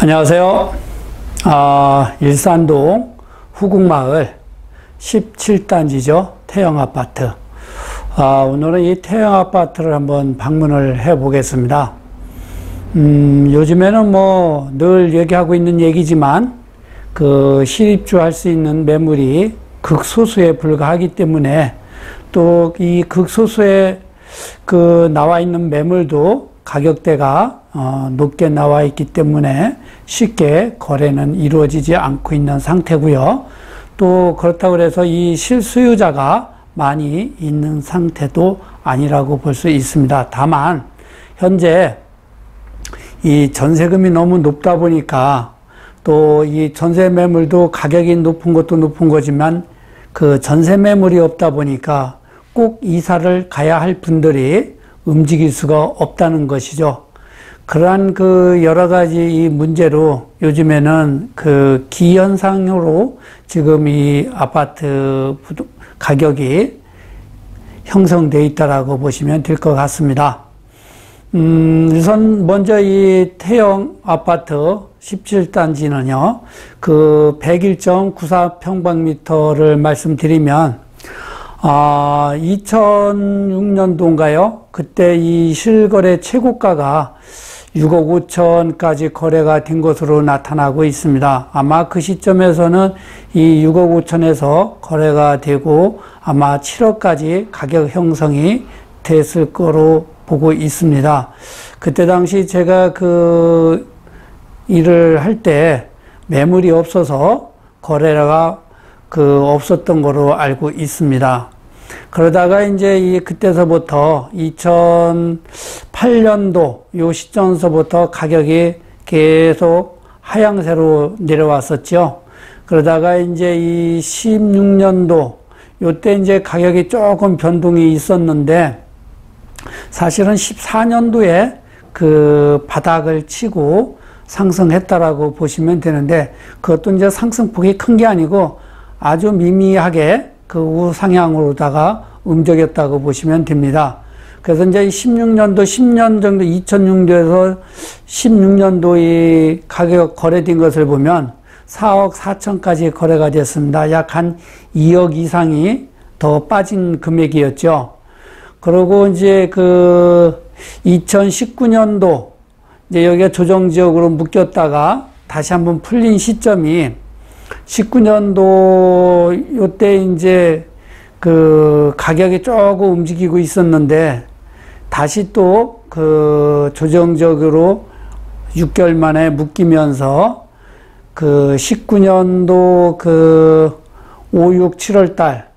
안녕하세요. 일산동 후국마을 17단지죠. 태영아파트. 오늘은 이 태영아파트를 한번 방문을 해 보겠습니다. 요즘에는 뭐 늘 얘기하고 있는 얘기지만 실입주 할 수 있는 매물이 극소수에 불과하기 때문에 또 이 극소수에 나와 있는 매물도 가격대가 높게 나와 있기 때문에 쉽게 거래는 이루어지지 않고 있는 상태고요. 또 그렇다고 해서 이 실수요자가 많이 있는 상태도 아니라고 볼 수 있습니다. 다만 현재 이 전세금이 너무 높다 보니까 또 이 전세 매물도 가격이 높은 것도 높은 거지만 전세 매물이 없다 보니까 꼭 이사를 가야 할 분들이 움직일 수가 없다는 것이죠. 그러한 여러 가지 이 문제로 요즘에는 기현상으로 지금 이 아파트 가격이 형성되어 있다라고 보시면 될 것 같습니다. 우선 먼저 이 태영 아파트 17단지는요, 101.94평방미터를 말씀드리면, 2006년도인가요? 그때 이 실거래 최고가가 6억 5천까지 거래가 된 것으로 나타나고 있습니다. 아마 그 시점에서는 이 6억 5천에서 거래가 되고 아마 7억까지 가격 형성이 됐을 거로 보고 있습니다. 그때 당시 제가 일을 할 때 매물이 없어서 거래가 없었던 거로 알고 있습니다. 그러다가 이제 그때서부터 2008년도 요 시점서부터 가격이 계속 하향세로 내려왔었죠. 그러다가 이제 이 16년도 요때 이제 가격이 조금 변동이 있었는데 사실은 14년도에 바닥을 치고 상승했다라고 보시면 되는데 그것도 이제 상승폭이 큰 게 아니고 아주 미미하게 우상향으로다가 움직였다고 보시면 됩니다. 그래서 이제 16년도, 10년 정도, 2006년도에서 16년도 이 가격 거래된 것을 보면 4억 4천까지 거래가 됐습니다. 약 한 2억 이상이 더 빠진 금액이었죠. 그리고 이제 2019년도 이제 여기가 조정지역으로 묶였다가 다시 한번 풀린 시점이 19년도 요때 이제 가격이 조금 움직이고 있었는데 다시 또 조정적으로 6개월 만에 묶이면서 19년도 5, 6, 7월 달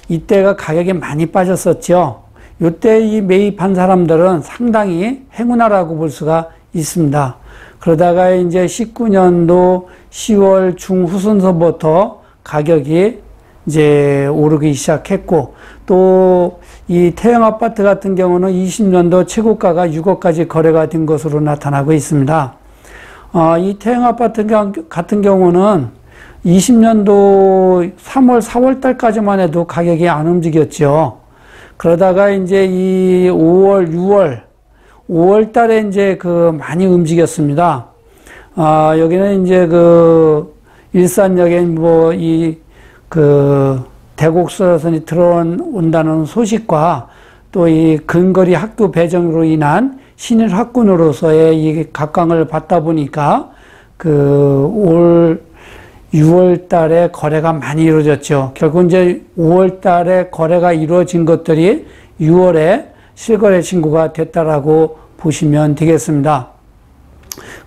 이때가 가격이 많이 빠졌었죠. 요때 이 매입한 사람들은 상당히 행운아라고 볼 수가 있습니다. 그러다가 이제 19년도 10월 중후순서부터 가격이 이제 오르기 시작했고 또 이 태영 아파트 같은 경우는 20년도 최고가가 6억까지 거래가 된 것으로 나타나고 있습니다. 이 태영 아파트 같은 경우는 20년도 3월, 4월 달까지만 해도 가격이 안 움직였죠. 그러다가 이제 이 5월 달에 이제 많이 움직였습니다. 여기는 이제 일산역에 대곡수로선이 들어온다는 소식과 또 이 근거리 학교 배정으로 인한 신일 학군으로서의 이 각광을 받다 보니까 올 6월 달에 거래가 많이 이루어졌죠. 결국 이제 5월 달에 거래가 이루어진 것들이 6월에 실거래 신고가 됐다라고 보시면 되겠습니다.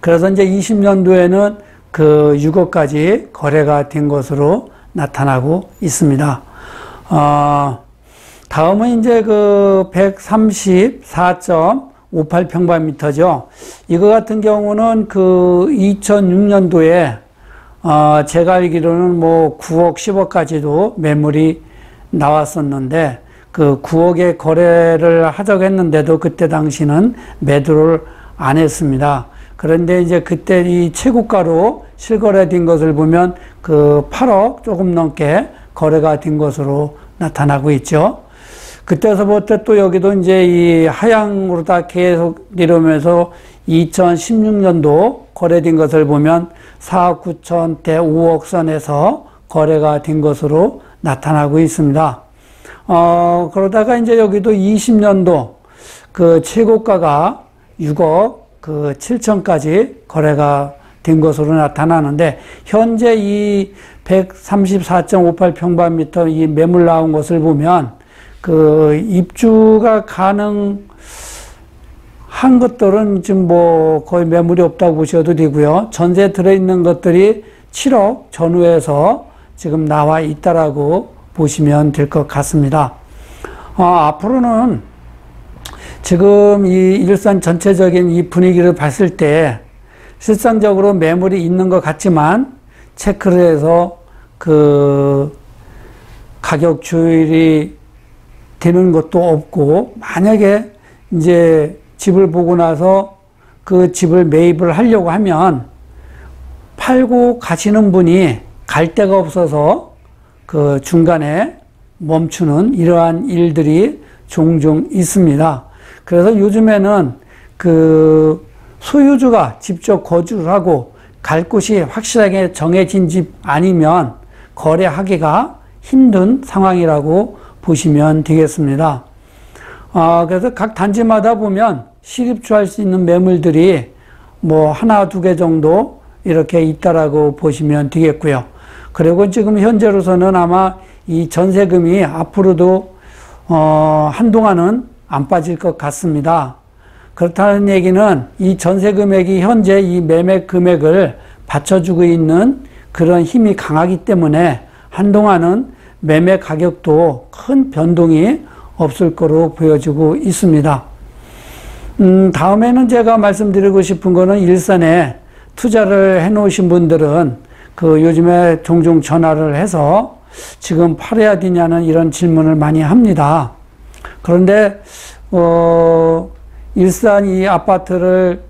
그래서 이제 20년도에는 6억까지 거래가 된 것으로 나타나고 있습니다. 다음은 이제 134.58평방미터죠. 이거 같은 경우는 2006년도에 제가 알기로는 9억, 10억까지도 매물이 나왔었는데 9억에 거래를 하자고 했는데도 그때 당시는 매도를 안 했습니다. 그런데 이제 그때 이 최고가로 실거래된 것을 보면 8억 조금 넘게 거래가 된 것으로 나타나고 있죠. 그때서부터 또 여기도 이제 이 하향으로 다 계속 내려오면서 2016년도 거래된 것을 보면 4억 9천대 5억 선에서 거래가 된 것으로 나타나고 있습니다. 그러다가 이제 여기도 20년도 그 최고가가 6억 7천까지 거래가 된 것으로 나타나는데, 현재 이 134.58평방미터 이 매물 나온 것을 보면 그 입주가 가능한 것들은 지금 뭐 거의 매물이 없다고 보셔도 되고요. 전세 들어있는 것들이 7억 전후에서 지금 나와 있다라고 보시면 될 것 같습니다. 앞으로는 지금 이 일산 전체적인 이 분위기를 봤을 때 실상적으로 매물이 있는 것 같지만 체크를 해서 그 가격 조율이 되는 것도 없고, 만약에 이제 집을 보고 나서 그 집을 매입을 하려고 하면 팔고 가시는 분이 갈 데가 없어서 그 중간에 멈추는 이러한 일들이 종종 있습니다. 그래서 요즘에는 그 소유주가 직접 거주를 하고 갈 곳이 확실하게 정해진 집 아니면 거래하기가 힘든 상황이라고 보시면 되겠습니다. 그래서 각 단지마다 보면 실입주할 수 있는 매물들이 뭐 하나, 두 개 정도 이렇게 있다라고 보시면 되겠고요. 그리고 지금 현재로서는 아마 이 전세금이 앞으로도 한동안은 안 빠질 것 같습니다. 그렇다는 얘기는 이 전세 금액이 현재 이 매매 금액을 받쳐주고 있는 그런 힘이 강하기 때문에 한동안은 매매 가격도 큰 변동이 없을 거로 보여지고 있습니다. 다음에는 제가 말씀드리고 싶은 거는, 일산에 투자를 해 놓으신 분들은 그 요즘에 종종 전화를 해서 지금 팔아야 되냐는 이런 질문을 많이 합니다. 그런데 일산 이 아파트를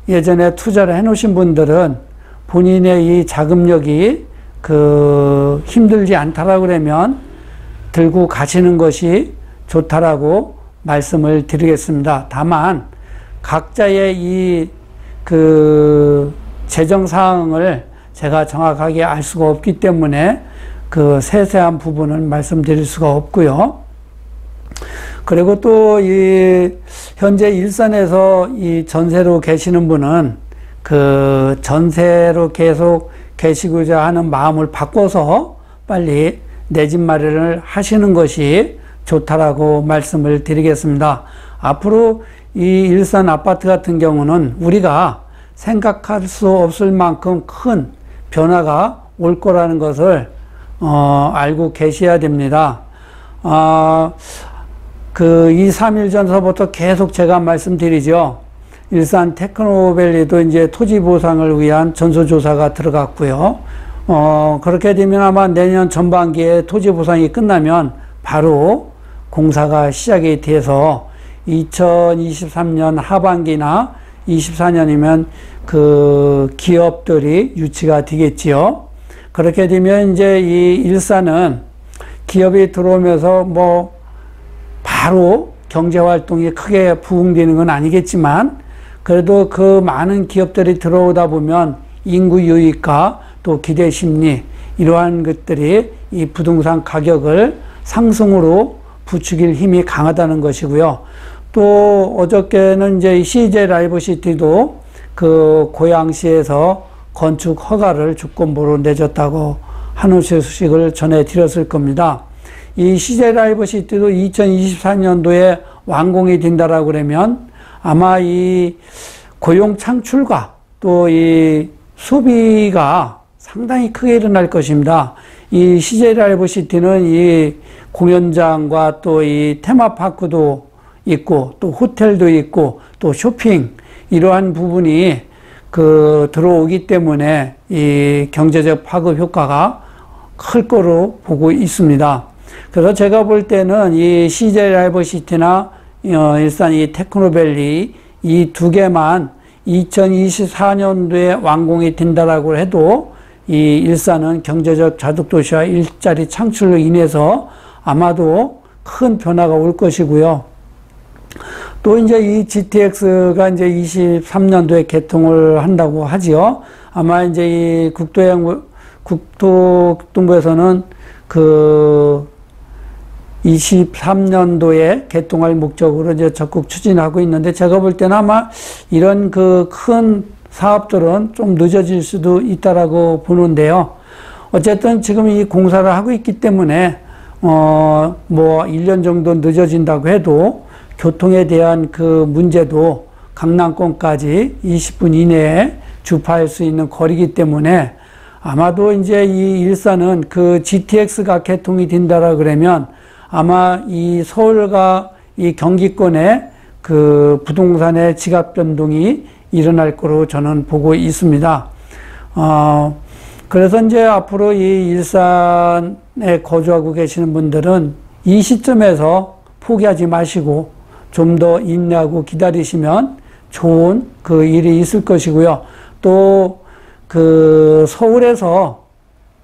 예전에 투자를 해 놓으신 분들은 본인의 이 자금력이 그 힘들지 않다라고 그러면 들고 가시는 것이 좋다라고 말씀을 드리겠습니다. 다만 각자의 이 그 재정 사항을 제가 정확하게 알 수가 없기 때문에 그 세세한 부분은 말씀드릴 수가 없고요. 그리고 또 이 현재 일산에서 이 전세로 계시는 분은 그 전세로 계속 계시고자 하는 마음을 바꿔서 빨리 내 집 마련을 하시는 것이 좋다라고 말씀을 드리겠습니다. 앞으로 이 일산 아파트 같은 경우는 우리가 생각할 수 없을 만큼 큰 변화가 올 거라는 것을 알고 계셔야 됩니다. 그 2, 3일 전서부터 계속 제가 말씀드리죠. 일산 테크노밸리도 이제 토지 보상을 위한 전수조사가 들어갔고요. 그렇게 되면 아마 내년 전반기에 토지 보상이 끝나면 바로 공사가 시작이 돼서 2023년 하반기나 24년이면 그 기업들이 유치가 되겠지요. 그렇게 되면 이제 이 일산은 기업이 들어오면서 뭐 바로 경제 활동이 크게 부흥되는 건 아니겠지만, 그래도 그 많은 기업들이 들어오다 보면 인구 유입과 또 기대 심리, 이러한 것들이 이 부동산 가격을 상승으로 부추길 힘이 강하다는 것이고요. 또 어저께는 이제 CJ 라이브시티도 그 고양시에서 건축 허가를 조건부로 내줬다고 하는 소식을 전해드렸을 겁니다. 이 CJ 라이브시티도 2024년도에 완공이 된다라고 그러면 아마 이 고용 창출과 또 이 소비가 상당히 크게 일어날 것입니다. 이 CJ 라이브시티는 이 공연장과 또 이 테마파크도 있고 또 호텔도 있고 또 쇼핑, 이러한 부분이 그 들어오기 때문에 이 경제적 파급 효과가 클 거로 보고 있습니다. 그래서 제가 볼 때는 이 CJ 라이브시티나 일산 이 테크노밸리 이 두 개만 2024년도에 완공이 된다라고 해도 이 일산은 경제적 자득도시와 일자리 창출로 인해서 아마도 큰 변화가 올 것이고요. 또 이제 이 GTX가 이제 23년도에 개통을 한다고 하지요. 아마 이제 이 국토교통부에서는 그 23년도에 개통할 목적으로 이제 적극 추진하고 있는데, 제가 볼 때는 아마 이런 그 큰 사업들은 좀 늦어질 수도 있다라고 보는데요. 어쨌든 지금 이 공사를 하고 있기 때문에 뭐 1년 정도 늦어진다고 해도 교통에 대한 그 문제도 강남권까지 20분 이내에 주파할 수 있는 거리이기 때문에, 아마도 이제 이 일산은 그 GTX가 개통이 된다라 그러면 아마 이 서울과 이 경기권의 그 부동산의 지각 변동이 일어날 거로 저는 보고 있습니다. 그래서 이제 앞으로 이 일산에 거주하고 계시는 분들은 이 시점에서 포기하지 마시고 좀 더 인내하고 기다리시면 좋은 그 일이 있을 것이고요. 또 그 서울에서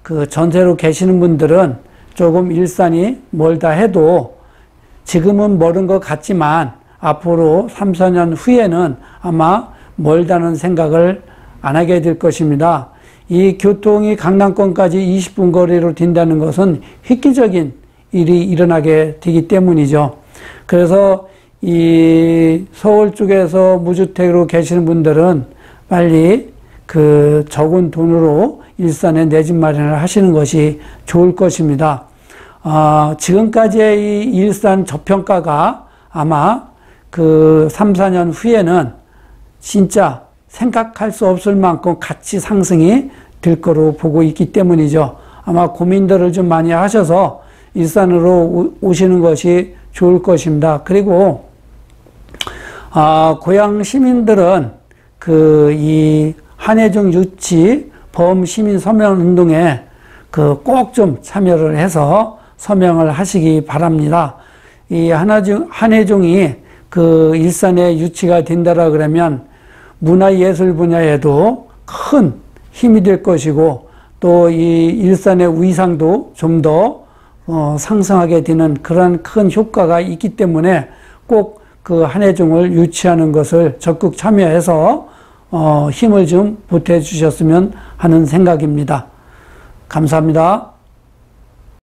그 전세로 계시는 분들은 조금 일산이 멀다 해도 지금은 멀은 것 같지만 앞으로 3, 4년 후에는 아마 멀다는 생각을 안 하게 될 것입니다. 이 교통이 강남권까지 20분 거리로 된다는 것은 획기적인 일이 일어나게 되기 때문이죠. 그래서 이 서울 쪽에서 무주택으로 계시는 분들은 빨리 그 적은 돈으로 일산에 내 집 마련을 하시는 것이 좋을 것입니다. 지금까지의 이 일산 저평가가 아마 그 3, 4년 후에는 진짜 생각할 수 없을 만큼 가치 상승이 될 거로 보고 있기 때문이죠. 아마 고민들을 좀 많이 하셔서 일산으로 오시는 것이 좋을 것입니다. 그리고 고향 시민들은 그 이 한혜중 유치 범시민 서명 운동에 그 꼭 좀 참여를 해서 서명을 하시기 바랍니다. 이 한혜중이 그 일산에 유치가 된다라 그러면 문화예술 분야에도 큰 힘이 될 것이고, 또 이 일산의 위상도 좀 더 상승하게 되는 그런 큰 효과가 있기 때문에 꼭 그 한혜중을 유치하는 것을 적극 참여해서 힘을 좀 보태주셨으면 하는 생각입니다. 감사합니다.